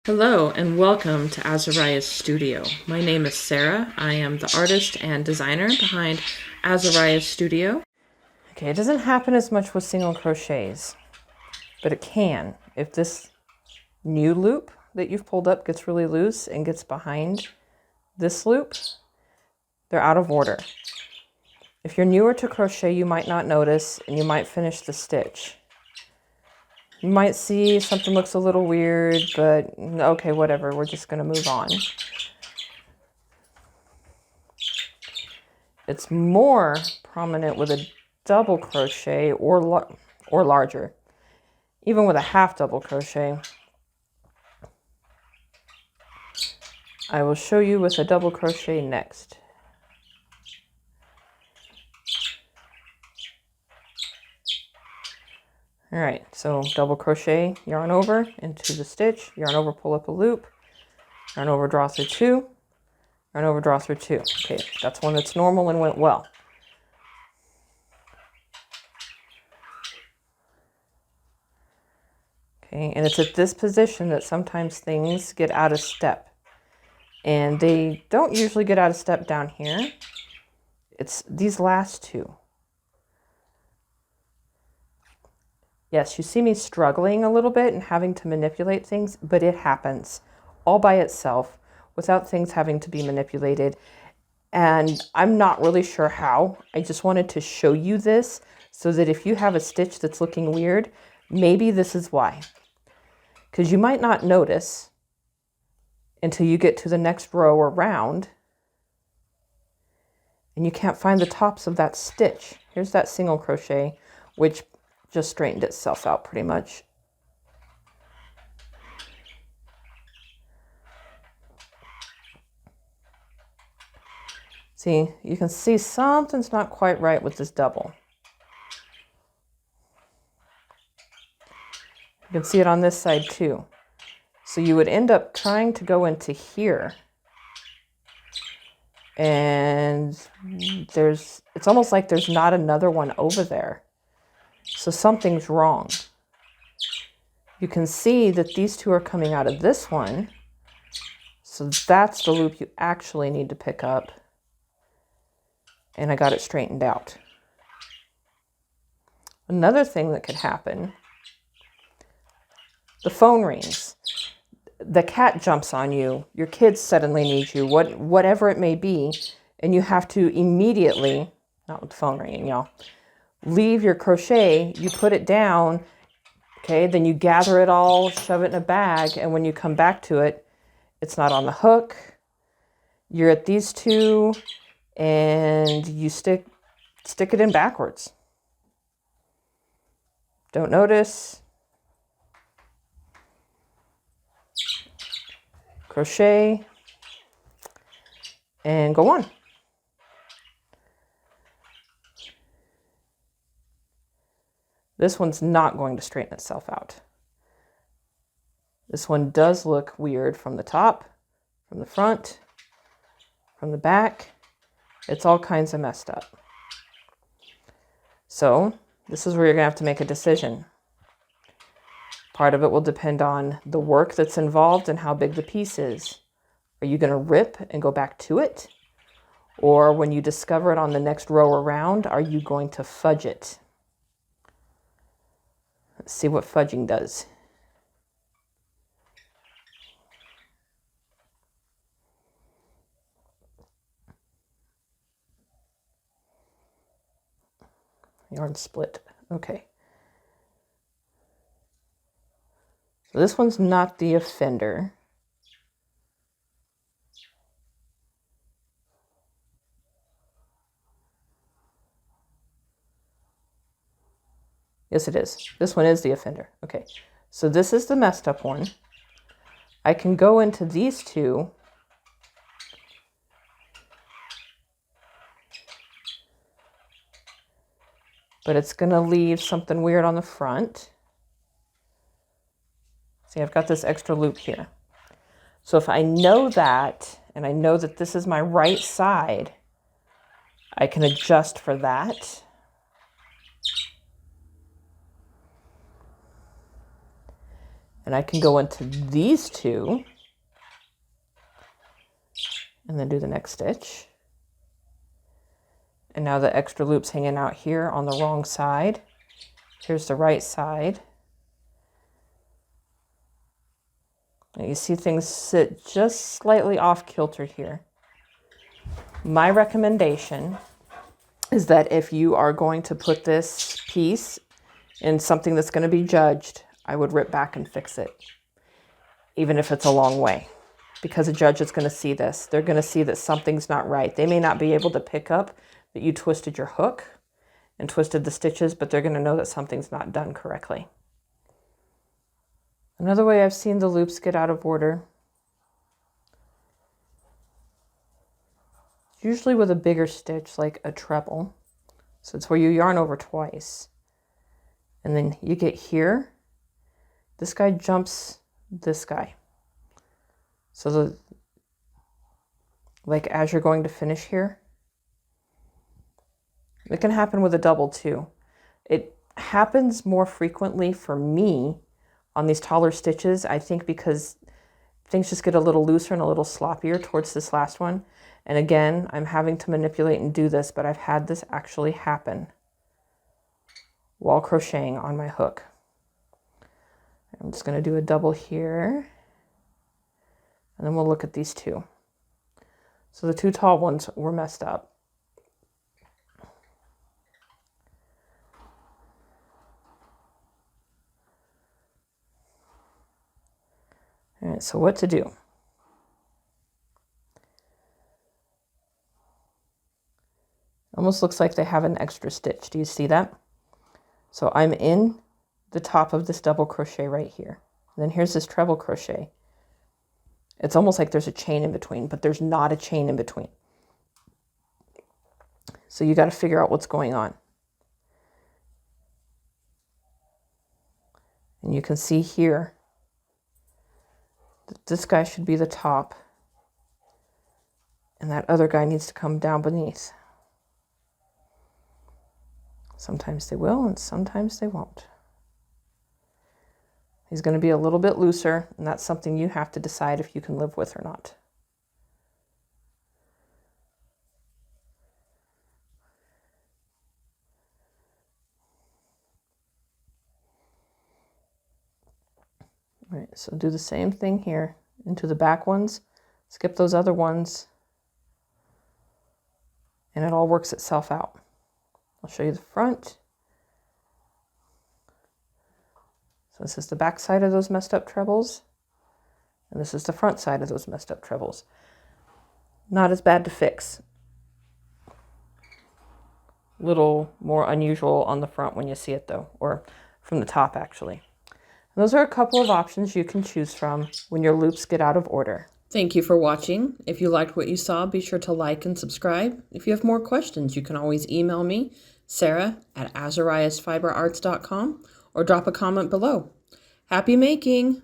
Hello and welcome to Azariah's Studio. My name is Sarah. I am the artist and designer behind Azariah's Studio. Okay, it doesn't happen as much with single crochets, but it can. If this new loop that you've pulled up gets really loose and gets behind this loop, they're out of order. If you're newer to crochet, you might not notice and you might finish the stitch. You might see something looks a little weird, but okay, whatever. We're just going to move on. It's more prominent with a double crochet or larger. Even with a half double crochet. I will show you with a double crochet next. All right, so double crochet, yarn over into the stitch, yarn over, pull up a loop, yarn over, draw through two, yarn over, draw through two. Okay, that's one that's normal and went well. Okay, and it's at this position that sometimes things get out of step. And they don't usually get out of step down here. It's these last two. Yes, you see me struggling a little bit and having to manipulate things, but it happens all by itself without things having to be manipulated. And I'm not really sure how. I just wanted to show you this so that if you have a stitch that's looking weird, maybe this is why. Because you might not notice until you get to the next row or round and you can't find the tops of that stitch. Here's that single crochet, which just straightened itself out pretty much. See, you can see something's not quite right with this double. You can see it on this side too. So you would end up trying to go into here. And it's almost like there's not another one over there. So something's wrong. You can see that these two are coming out of this one. So that's the loop you actually need to pick up. And I got it straightened out. Another thing that could happen, the phone rings. The cat jumps on you. Your kids suddenly need you, whatever it may be. And you have to immediately, not with the phone ringing, y'all, leave your crochet, you put it down, okay, then you gather it all, shove it in a bag, and when you come back to it, it's not on the hook. You're at these two, and you stick it in backwards. Don't notice. Crochet, and go on. This one's not going to straighten itself out. This one does look weird from the top, from the front, from the back. It's all kinds of messed up. So this is where you're going to have to make a decision. Part of it will depend on the work that's involved and how big the piece is. Are you going to rip and go back to it? Or when you discover it on the next row around, are you going to fudge it? Let's see what fudging does. Yarn split. Okay. So this one's not the offender. Yes, it is. This one is the offender. Okay, so this is the messed up one. I can go into these two. But it's going to leave something weird on the front. See, I've got this extra loop here. So if I know that, and I know that this is my right side, I can adjust for that. And I can go into these two and then do the next stitch. And now the extra loop's hanging out here on the wrong side. Here's the right side. And you see things sit just slightly off kilter here. My recommendation is that if you are going to put this piece in something that's going to be judged, I would rip back and fix it, even if it's a long way, because a judge is going to see this. They're going to see that something's not right. They may not be able to pick up that you twisted your hook and twisted the stitches, but they're going to know that something's not done correctly. Another way I've seen the loops get out of order, usually with a bigger stitch like a treble. So it's where you yarn over twice. And then you get here, this guy jumps this guy. So like as you're going to finish here, it can happen with a double too. It happens more frequently for me on these taller stitches, I think, because things just get a little looser and a little sloppier towards this last one. And again, I'm having to manipulate and do this, but I've had this actually happen while crocheting on my hook. I'm just going to do a double here, and then we'll look at these two. So the two tall ones were messed up. All right, so what to do? Almost looks like they have an extra stitch. Do you see that? So I'm in the top of this double crochet right here. And then here's this treble crochet. It's almost like there's a chain in between, but there's not a chain in between. So you got to figure out what's going on. And you can see here that this guy should be the top, and that other guy needs to come down beneath. Sometimes they will, and sometimes they won't. He's going to be a little bit looser, and that's something you have to decide if you can live with or not. All right, so do the same thing here into the back ones, skip those other ones, and it all works itself out. I'll show you the front. So this is the back side of those messed up trebles, and this is the front side of those messed up trebles. Not as bad to fix. Little more unusual on the front when you see it though, or from the top actually. And those are a couple of options you can choose from when your loops get out of order. Thank you for watching. If you liked what you saw, be sure to like and subscribe. If you have more questions, you can always email me, Sarah@azariasfiberarts.com, or drop a comment below. Happy making!